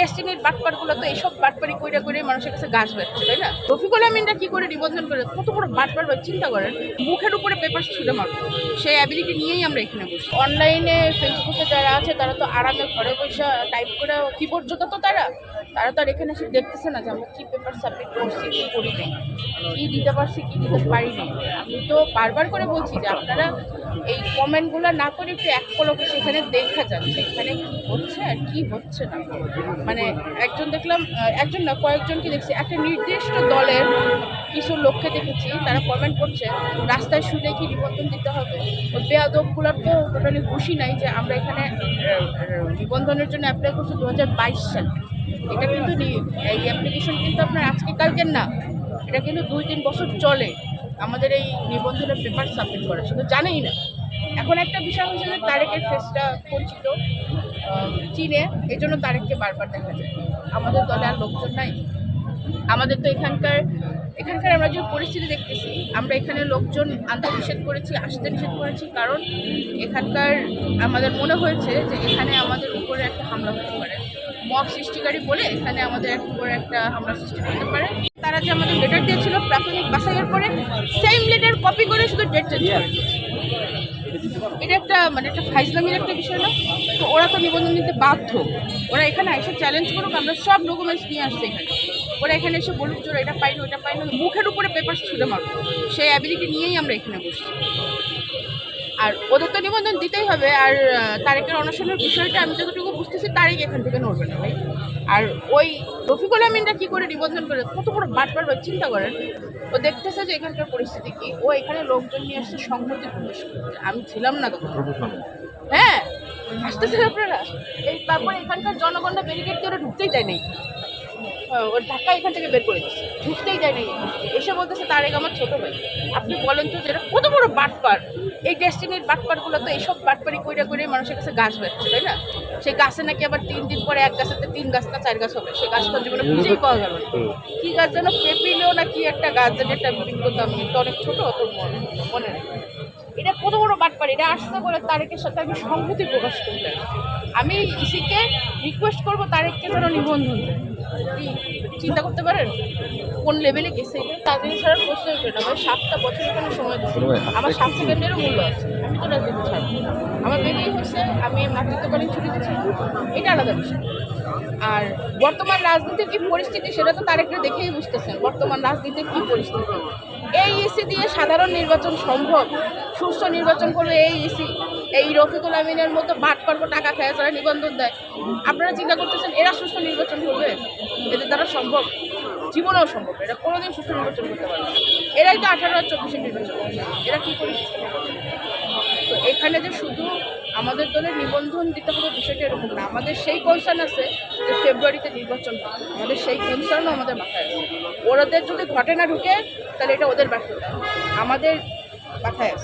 ডেস্টিনির বাটপারগুলো তো এইসব বাটপারি কইরা করে মানুষের কাছে গাছ বেরছে, তাই না? রফিকুল আমিনরা কি করে নিবন্ধন করে, কত বড় বাটপার ভাই, চিন্তা করেন। মুখের উপরে পেপার ছুঁড়ে মারবো, সেই অ্যাবিলিটি নিয়েই আমরা এখানে বসি। অনলাইনে ফেসবুকে যারা আছে তারা তো আরামে ঘরে বসে টাইপ করে কিবোর্ড যোগা তো তারা তো আর এখানে এসে দেখতেছে না যে আমরা কি পেপার সাবমিট করছি, কি করি নাই, কি দিতে পারছি, কি দিতে পারিনি। আমি তো বারবার করে বলছি যে আপনারা এই কমেন্টগুলো না করে একটু এক পলকে সেখানে দেখা যাচ্ছে এখানে কি হচ্ছে আর কি হচ্ছে না। মানে একজন না কয়েকজনকে দেখছি, একটা নির্দিষ্ট দলের কিছু লোককে দেখেছি তারা কমেন্ট করছে রাস্তায় শুনে কি নিবন্ধন দিতে হবে। ওই বেয়াদবগুলোর তো টোটালি খুশি নাই যে আমরা এখানে নিবন্ধনের জন্য অ্যাপ্লাই করছি 2022 সালে। এটা কিন্তু এই অ্যাপ্লিকেশন কিন্তু আপনার আজকে কালকের না, এটা কিন্তু 2-3 বছর চলে আমাদের এই নিবন্ধনের পেপার সাবমিট করা, শুধু জানেই না। এখন একটা বিষয় হচ্ছে যে তারেকের ফেসটা পরিচিত, চিনে, এই জন্য তারেককে বারবার দেখা যায়। আমাদের দলে আর লোকজন নাই। আমাদের তো এখানকার আমরা যে পরিস্থিতি দেখতেছি, আমরা এখানে লোকজন আনতে নিষেধ করেছি, আসতে নিষেধ করেছি, কারণ এখানকার আমাদের মনে হয়েছে যে এখানে আমাদের উপরে একটা হামলা হতে পারে, মব সৃষ্টিকারী বলে এখানে আমাদের উপরে একটা হামলা সৃষ্টি করতে পারে। তারা যে আমাদের লেটার দিয়েছিল প্রাথমিক বাছাইয়ের পরে, সেম লেটার কপি করে শুধু ডেট চেঞ্জ করে দিয়েছে। এটা একটা একটা ফাইজলামির একটা বিষয় না? তো ওরা তো নিবন্ধন নিতে বাধ্য, ওরা এখানে এসে চ্যালেঞ্জ করুক, আমরা সব ডকুমেন্টস নিয়ে আসছি এখানে, ওরা এখানে এসে বলুক যে এটা পাইনি ওটা পাইনি, মুখের উপরে পেপার ছুঁড়ে মারবো, সেই অ্যাবিলিটি নিয়েই আমরা এখানে বসছি। আর ওদের তো নিবন্ধন দিতেই হবে। আর তারেকের অনশনের বিষয়টা আমি যতটুকু বুঝতেছি, তারেক এখান থেকে নড়বে না ভাই। আর ওই রফিকুল আমিনরা কি করে নিবন্ধন করে, কত বড় বাটপার ভাই, চিন্তা করেন। ও দেখতেছে যে এখানকার পরিস্থিতি কি, ও এখানে লোকজন নিয়ে আসছে সংহতি প্রবেশ করতে, আমি ছিলাম না তখন। হ্যাঁ, আসতেছেন আপনারা। তারপরে এখানকার জনগণরা ব্যারিকেড দিয়ে ওরা ঢুকতেই দেয় নাই, ওর ধাক্কা এখান থেকে বের করে দিচ্ছে, ঢুকতেই দেয় নাই। এসে বলতেছে তারেক আমার ছোট ভাই। আপনি বলেন তো যেটা কত বড় বাটপার, এই ডেস্টিনির বাটপারগুলো তো এইসব বাটপারি কইরা করে মানুষের কাছে গাছ বেরছে, তাই না? সেই গাছে নাকি আবার 3 দিন পরে এক গাছেতে 3 গাছ না 4 গাছ হবে, সেই গাছটা জীবনে খুঁজেই পাওয়া গেল না। কি গাছ যেন, পেপিলেও না কি একটা গাছ, যেটা বিজ্ঞতা আমি তো অনেক ছোট, অত মনে নেই। এটা কত বড় বাটপার, এটা আসতে বলে তারেকের সাথে আমি সংহতি প্রকাশ করতে আসছি। আমি ইসিকে রিকোয়েস্ট করবো তারেককে যেন নিবন্ধন দেয়। চিন্তা করতে পারেন কোন লেভেলে গেছে। রাজনীতি ছাড়ার প্রশ্ন উঠে না ভাই, 7টা বছর এখানে সময় দিচ্ছি, আমার 7 সেকেন্ডেরও মূল্য আছে। আমি তো রাজনীতি ছাড়বো, আমার বেরিয়ে হচ্ছে, আমি মাতৃত্বকালীন ছুটি দিচ্ছি, এটা আলাদা বিষয়। আর বর্তমান রাজনীতির কি পরিস্থিতি সেটা তো তারেকরা দেখেই বুঝতেছেন, বর্তমান রাজনীতির কি পরিস্থিতি। এই ইসি দিয়ে সাধারণ নির্বাচন সম্ভব? সুষ্ঠু নির্বাচন করবে এই ইসি? এই রফিকুল আমিনের মতো বাটপার্ক টাকা খায় যারা নিবন্ধন দেয়, আপনারা চিন্তা করতেছেন এরা সুষ্ঠু নির্বাচন করবে? এদের দ্বারা সম্ভব? জীবনেও সম্ভব, এরা কোনোদিন সুষ্ঠু নির্বাচন করতে পারবে না। এরাই তো 18 আর 24 নির্বাচন করছে, এরা কী করে সুষ্ঠু নির্বাচন করবে? তো এখানে যে শুধু আমাদের দলের নিবন্ধন দিতে হবে বিষয়টা এরকম না, আমাদের সেই কনসার্ন আছে যে ফেব্রুয়ারিতে নির্বাচন হবে, আমাদের সেই কনসার্নও আমাদের মাথায় আছে। ওদের যদি ঘটনা ঢুকে তাহলে এটা ওদের ব্যর্থতা, আমাদের মাথায় আছে।